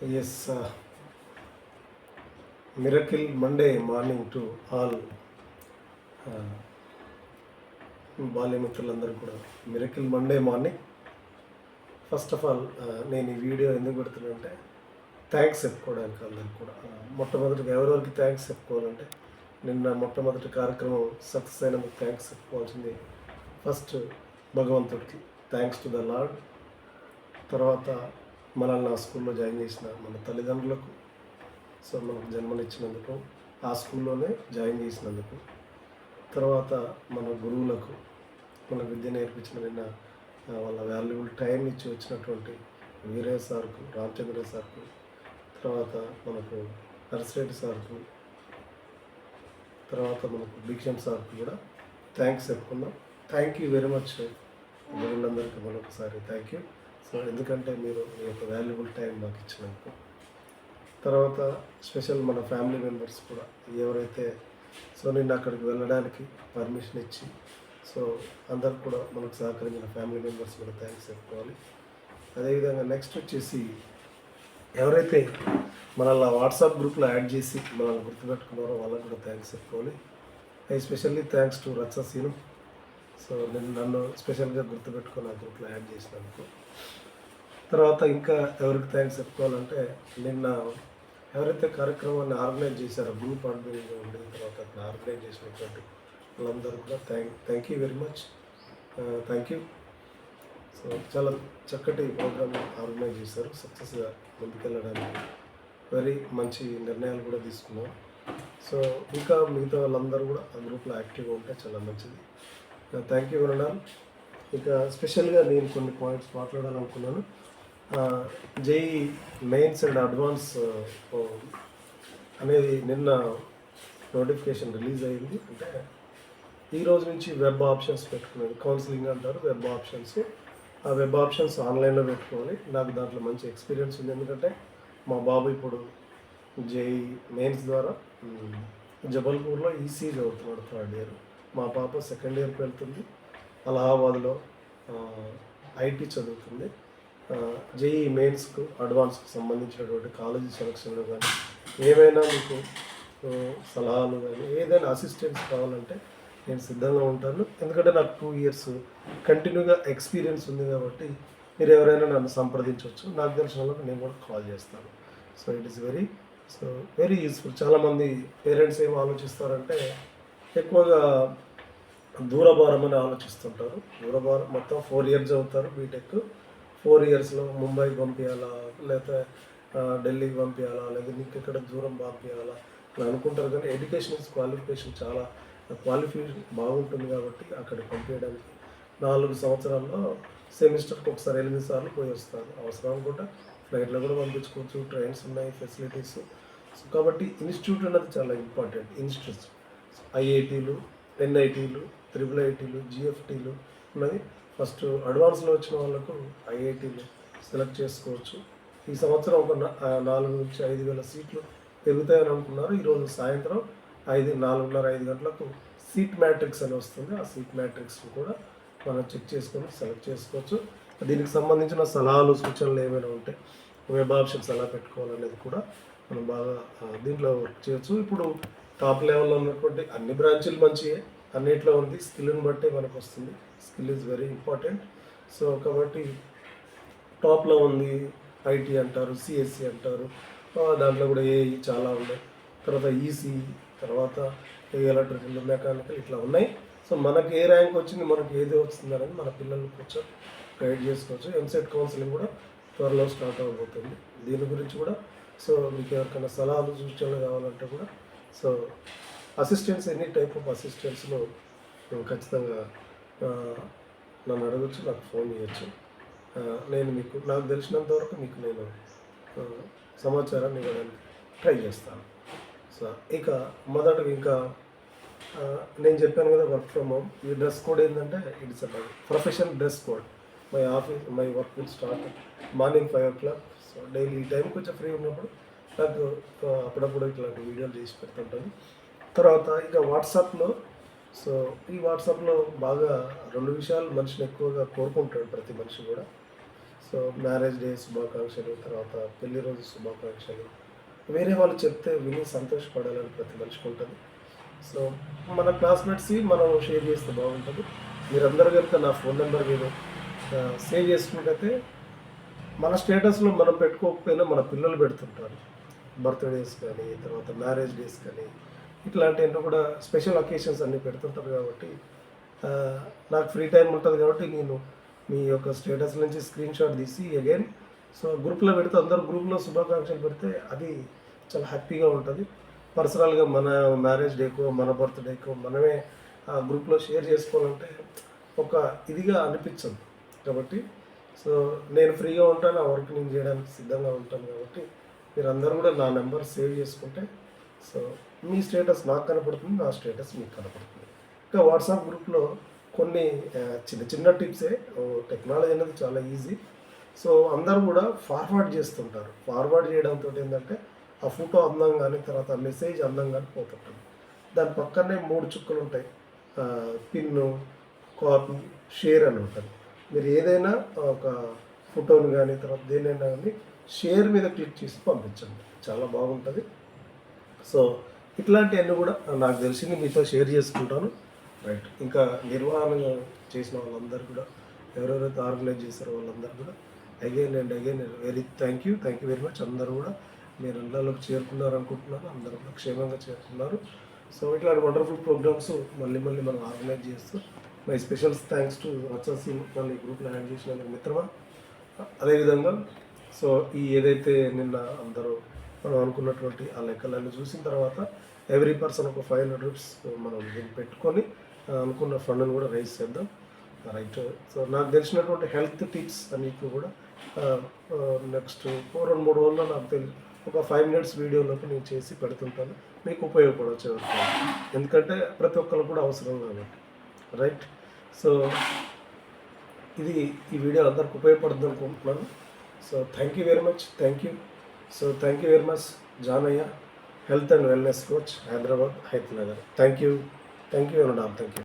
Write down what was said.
Yes, Miracle Monday morning to all బాల్యమిత్రులందరూ కూడా miracle Monday morning. First of all నేను ఈ video ఎందుకు పెడుతున్నానంటే thanks చెప్పుకోవడానికి అందరికి కూడా. మొట్టమొదటిగా ఎవరెవరికి థ్యాంక్స్ చెప్పుకోవాలంటే నిన్న మొట్టమొదటి కార్యక్రమం సక్సెస్ అయినందుకు థ్యాంక్స్ చెప్పుకోవాల్సింది ఫస్ట్ భగవంతుడికి, థ్యాంక్స్ టు ద లార్డ్. తర్వాత మనల్ని ఆ స్కూల్లో జాయిన్ చేసిన మన తల్లిదండ్రులకు, సో మనకు జన్మనిచ్చినందుకు, ఆ స్కూల్లోనే జాయిన్ చేసినందుకు, తర్వాత మన గురువులకు, మన విద్య నేర్పించిన నిన్న వాళ్ళ వాల్యుబుల్ టైం ఇచ్చి వచ్చినటువంటి వీరయ్య సార్కు, రామచంద్ర సార్కు, తర్వాత మనకు నర్సిరెడ్డి సార్కు, తర్వాత మనకు భిక్షం సార్కు కూడా థ్యాంక్స్ చెప్పుకుందాం. థ్యాంక్ యూ వెరీ మచ్ గురువులందరికీ మరొకసారి థ్యాంక్ యూ. సో ఎందుకంటే మీరు మీ యొక్క వాల్యుబుల్ టైం మాకు ఇచ్చినందుకు. తర్వాత స్పెషల్ మన ఫ్యామిలీ మెంబర్స్ కూడా ఎవరైతే సో నిన్న అక్కడికి వెళ్ళడానికి పర్మిషన్ ఇచ్చి సో అందరికి కూడా మనకు సహకరించిన ఫ్యామిలీ మెంబర్స్ కూడా థ్యాంక్స్ చెప్పుకోవాలి. అదేవిధంగా నెక్స్ట్ వచ్చేసి ఎవరైతే మనల్ని వాట్సాప్ గ్రూప్లో యాడ్ చేసి మనల్ని గుర్తుపెట్టుకున్నారో వాళ్ళకు కూడా థ్యాంక్స్ చెప్పుకోవాలి. Especially thanks to Racchaseenu. So నేను నన్ను స్పెషల్గా గుర్తుపెట్టుకుని ఆ గ్రూప్లో యాడ్ చేసినందుకు. తర్వాత ఇంకా ఎవరికి థ్యాంక్స్ చెప్పుకోవాలంటే నిన్న ఎవరైతే కార్యక్రమాన్ని ఆర్గనైజ్ చేశారో గ్రూప్ అడ్మిన్గా ఉండి తర్వాత అక్కడ ఆర్గనైజ్ చేసినటువంటి వాళ్ళందరూ కూడా thank you very much, thank you. So చాలా చక్కటి ప్రోగ్రామ్ ఆర్గనైజ్ చేశారు, సక్సెస్గా ముందుకెళ్ళడానికి వెరీ మంచి నిర్ణయాలు కూడా తీసుకున్నాం. సో ఇంకా మిగతా వాళ్ళందరూ కూడా ఆ గ్రూప్లో యాక్టివ్గా ఉంటే చాలా మంచిది. థ్యాంక్ యూ వినడాలు. ఇక స్పెషల్గా నేను కొన్ని పాయింట్స్ మాట్లాడాలనుకున్నాను. జేఈ మెయిన్స్ అండ్ అడ్వాన్స్ అనేది నిన్న నోటిఫికేషన్ రిలీజ్ అయ్యింది. అంటే ఈ రోజు నుంచి వెబ్ ఆప్షన్స్ పెట్టుకునేది, కౌన్సిలింగ్ అంటారు వెబ్ ఆప్షన్స్. ఆ వెబ్ ఆప్షన్స్ ఆన్లైన్లో పెట్టుకోవాలి. నాకు దాంట్లో మంచి ఎక్స్పీరియన్స్ ఉంది, ఎందుకంటే మా బాబు ఇప్పుడు జేఈ మెయిన్స్ ద్వారా జబల్పూర్లో ఈసీ చదువుతున్నాడు, 3rd ఇయర్. మా పాప 2nd ఇయర్కి వెళ్తుంది, అలహాబాద్లో ఐటీ చదువుతుంది. జేఈ మెయిన్స్కు అడ్వాన్స్కి సంబంధించినటువంటి కాలేజీ సెలక్షన్లో కానీ ఏమైనా మీకు సలహాలు కానీ ఏదైనా అసిస్టెన్స్ కావాలంటే నేను సిద్ధంగా ఉంటాను. ఎందుకంటే నాకు 2 ఇయర్స్ కంటిన్యూగా ఎక్స్పీరియన్స్ ఉంది కాబట్టి మీరు ఎవరైనా నన్ను సంప్రదించవచ్చు. నాకు తెలిసిన వాళ్ళకి నేను కూడా కాల్ చేస్తాను. So it is very useful. చాలామంది పేరెంట్స్ ఏం ఆలోచిస్తారంటే ఎక్కువగా దూరభారం అని ఆలోచిస్తుంటారు. దూరభారం మొత్తం 4 ఇయర్స్ చదువుతారు బీటెక్. 4 ఇయర్స్లో ముంబైకి పంపించాలా, లేకపోతే ఢిల్లీకి పంపించాలా, లేదా నీకు ఎక్కడ దూరం పంపించాలా అని అనుకుంటారు. కానీ ఎడ్యుకేషన్ క్వాలిఫికేషన్ చాలా క్వాలిఫికేషన్ బాగుంటుంది కాబట్టి అక్కడికి పంపించడానికి 4 సంవత్సరాల్లో సెమిస్టర్కి ఒకసారి 8 సార్లు పోయి వస్తారు. అవసరం అనుకుంటే ఫ్లైట్లో కూడా పంపించుకోవచ్చు, ట్రైన్స్ ఉన్నాయి, ఫెసిలిటీస్. సో కాబట్టి ఇన్స్టిట్యూట్ అనేది చాలా ఇంపార్టెంట్. ఇన్స్టిట్యూట్స్ ఐఐటీలు, ఎన్ఐటీలు, IIITలు, జిఎఫ్టీలు ఉన్నది. ఫస్ట్ అడ్వాన్స్లో వచ్చిన వాళ్ళకు ఐఐటీలు సెలెక్ట్ చేసుకోవచ్చు. ఈ సంవత్సరం ఒక 4 నుంచి 5,000 సీట్లు పెరుగుతాయని అనుకున్నారు. ఈరోజు సాయంత్రం 4:30-5 గంటలకు సీట్ మ్యాట్రిక్స్ అని వస్తుంది. ఆ సీట్ మ్యాట్రిక్స్ని కూడా మనం చెక్ చేసుకొని సెలెక్ట్ చేసుకోవచ్చు. దీనికి సంబంధించిన సలహాలు, సూచనలు ఏమైనా ఉంటే వెబ్ ఆప్షన్స్ ఎలా పెట్టుకోవాలనేది కూడా మనం బాగా దీంట్లో వర్క్ చేయొచ్చు. ఇప్పుడు టాప్ లెవెల్లో ఉన్నటువంటి అన్ని బ్రాంచీలు మంచియే, అన్నిట్లో ఉంది. స్కిల్ని బట్టే మనకు వస్తుంది. Skill is very important. So కాబట్టి టాప్లో ఉంది ఐటీ అంటారు, సిఎస్సి అంటారు, దాంట్లో కూడా ఏఈ చాలా ఉన్నాయి. తర్వాత ఈసీ, తర్వాత ఎలక్ట్రికల్, మెకానికల్ ఇట్లా ఉన్నాయి. సో మనకి ఏ ర్యాంక్ వచ్చింది, మనకి ఏది వస్తుంది అనేది మన పిల్లల్ని కొంచెం గైడ్ చేసుకోవచ్చు. ఎంసెట్ కౌన్సిలింగ్ కూడా త్వరలో స్టార్ట్ అవబోతుంది. దీని గురించి కూడా సో మీకు ఎవరికైనా సలహాలు, సూచనలు కావాలంటే కూడా so assistants, any type of అసిస్టెంట్స్లో ఖచ్చితంగా నన్ను అడగచ్చు, నాకు ఫోన్ చేయొచ్చు. నేను నాకు తెలిసినంత వరకు మీకు నేను సమాచారాన్ని ఇవ్వడానికి ట్రై చేస్తాను. సో ఇక మొదటగా ఇంకా నేను చెప్పాను కదా వర్క్ ఫ్రమ్ హోమ్. ఈ డ్రెస్ కోడ్ ఏంటంటే it's a professional dress code. My work will start morning 5 o'clock. So daily ఈ టైం కొంచెం ఫ్రీ ఉన్నప్పుడు నాకు అప్పుడప్పుడు ఇట్లాంటి వీడియోలు చేసి పెడుతుంటాను. తర్వాత ఇక వాట్సాప్లో, సో ఈ వాట్సాప్లో బాగా 2 విషయాలు మనిషిని ఎక్కువగా కోరుకుంటాడు ప్రతి మనిషి కూడా. సో మ్యారేజ్ డే శుభాకాంక్షలు, తర్వాత పెళ్లి రోజు శుభాకాంక్షలు వేరే వాళ్ళు చెప్తే విని సంతోషపడాలని ప్రతి మనిషికి ఉంటుంది. సో మన క్లాస్మేట్స్కి మనం షేర్ చేస్తే బాగుంటుంది. మీరందరూ కనుక నా ఫోన్ నెంబర్ మీరు సేవ్ చేసుకుంటే మన స్టేటస్లో మనం పెట్టుకోకపోయినా మన పిల్లలు పెడుతుంటారు. బర్త్డేస్ కానీ, తర్వాత మ్యారేజ్ డేస్ కానీ, ఇట్లాంటివన్నీ కూడా స్పెషల్ అకేషన్స్ అన్నీ పెడుతుంటారు కాబట్టి ఆ, నాకు ఫ్రీ టైం ఉంటుంది కాబట్టి నేను మీ యొక్క స్టేటస్ నుంచి స్క్రీన్ షాట్ తీసి అగైన్ సో గ్రూప్లో పెడితే అందరూ గ్రూప్లో శుభాకాంక్షలు పెడితే అది చాలా హ్యాపీగా ఉంటుంది. పర్సనల్గా మన మ్యారేజ్ డేకో మన బర్త్డేకో మనమే ఆ గ్రూప్లో షేర్ చేసుకోవాలంటే ఒక ఇదిగా అనిపించదు. కాబట్టి సో నేను ఫ్రీగా ఉంటాను, ఆ వర్క్ నేను చేయడానికి సిద్ధంగా ఉంటాను. కాబట్టి మీరందరూ కూడా నా నెంబర్ సేవ్ చేసుకుంటే సో మీ స్టేటస్ నాకు కనపడుతుంది, నా స్టేటస్ మీకు కనపడుతుంది. ఇంకా వాట్సాప్ గ్రూప్లో కొన్ని చిన్న చిన్న టిప్సే. టెక్నాలజీ అనేది చాలా ఈజీ. సో అందరూ కూడా ఫార్వర్డ్ చేస్తుంటారు. ఫార్వర్డ్ చేయడంతో ఏంటంటే ఆ ఫోటో అందంగానే, తర్వాత మెసేజ్ అందంగానే పోతుంటుంది. దాని పక్కనే 3 చుక్కలు ఉంటాయి. పిన్ను, కాపీ, షేర్ అని ఉంటుంది. మీరు ఏదైనా ఒక ఫోటోని కానీ, తర్వాత దేనైనా కానీ షేర్ మీద క్లిక్ చేసి పంపించండి, చాలా బాగుంటుంది. సో ఇట్లాంటివన్నీ కూడా నాకు తెలిసింది మీతో షేర్ చేసుకుంటాను. రైట్. ఇంకా నిర్వహణ చేసిన వాళ్ళందరూ కూడా, ఎవరెవరైతే ఆర్గనైజ్ చేశారో వాళ్ళందరూ కూడా again and again thank you very much. అందరూ కూడా మీరు అందరిలోకి చేరుకున్నారు అనుకుంటున్నాను. అందరూ కూడా క్షేమంగా చేరుకున్నారు. సో ఇట్లాంటి వండర్ఫుల్ ప్రోగ్రామ్స్ మళ్ళీ మనం ఆర్గనైజ్ చేస్తూ మై స్పెషల్ థ్యాంక్స్ టు వచ్చేసి మళ్ళీ గ్రూప్లో యాడ్ చేసినందుకు మిత్రమా. అదేవిధంగా సో ఈ ఏదైతే నిన్న అందరూ మనం అనుకున్నటువంటి ఆ లెక్కలన్నీ చూసిన తర్వాత ఎవ్రీ పర్సన్ ఒక 500 రూపీస్ మనం దీన్ని పెట్టుకొని అనుకున్న ఫండ్ని కూడా రైజ్ చేద్దాం. రైట్. సో నాకు తెలిసినటువంటి హెల్త్ టిప్స్ అన్నిటిని కూడా నెక్స్ట్ 2-3 రోజుల్లో నాకు ఒక 5 మినిట్స్ వీడియోలోకి నేను చేసి పెడుతుంటాను. మీకు ఉపయోగపడవచ్చు ఎవరికైనా, ఎందుకంటే ప్రతి ఒక్కరికి కూడా అవసరం కాబట్టి. రైట్. సో ఈ వీడియో అందరికి ఉపయోగపడుతుంది అనుకుంటున్నాను. So thank you very much. Thank you very much. Janayya, health and wellness coach, Hyderabad, Hayath Nagar. Thank you and thank you.